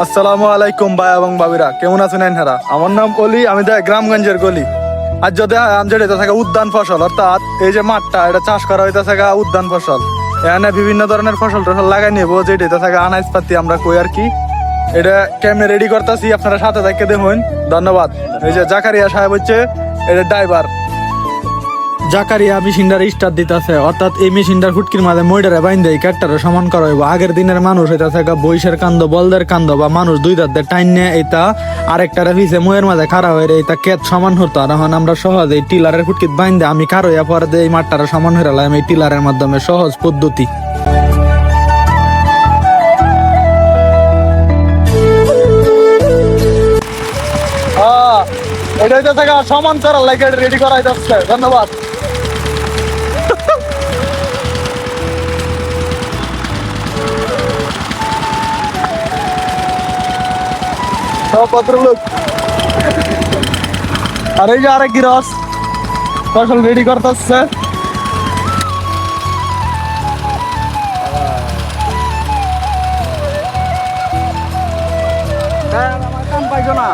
আসসালামু আলাইকুম ভাই এবং ভাবিরা, কেমন আছেন আপনারা? আমার নাম অলি, আমি গ্রামগঞ্জের গলি। আর যদি আমি যেটা থাকে উদ্যান ফসল, অর্থাৎ এই যে মাঠটা এটা চাষ করা হইতে থাকে উদ্যান ফসল। এখানে বিভিন্ন ধরনের ফসল টসল লাগাই নিব, যেটা থাকে আনাজপাতি আমরা কই আর কি। এটা কেমনে রেডি করতেছি আপনারা সাথে থেকে দেখুন। ধন্যবাদ। এই যে জাকারিয়া সাহেব হচ্ছে এটা ড্রাইভার। জাকারিয়া মেশিনটার স্টার্ট দিতেছে, অর্থাৎ এই মেশিনটার ফুটকির মাঝে মইডারে বাইন্দে এই কাঠটারে সমান করা হইব। আগের দিনের মানুষ এটা থাকে বইসের কান্দ, বলদের কান্দ বা মানুষ দুই দাঁত টাইন নিয়ে এটা আরেকটারে পিছে মইয়ের মাঝে খাড়া হয়ে এটা কেত সমান হতো। আর এখন আমরা সহজে টিলারের ফুটকিত বাইন্দে আমি খাড় হইয়া পরে এই মাঠটারে সমান হয়ে গেলাম এই টিলারের মাধ্যমে, সহজ পদ্ধতি। এটা হইতে থাকে সমান করার লাগে রেডি করা হইতেছে। ধন্যবাদ। ভদ্রলোক আর এই যে আরেক গিরস ফসল রেডি করতেছে। আমার কাম পাইছো না।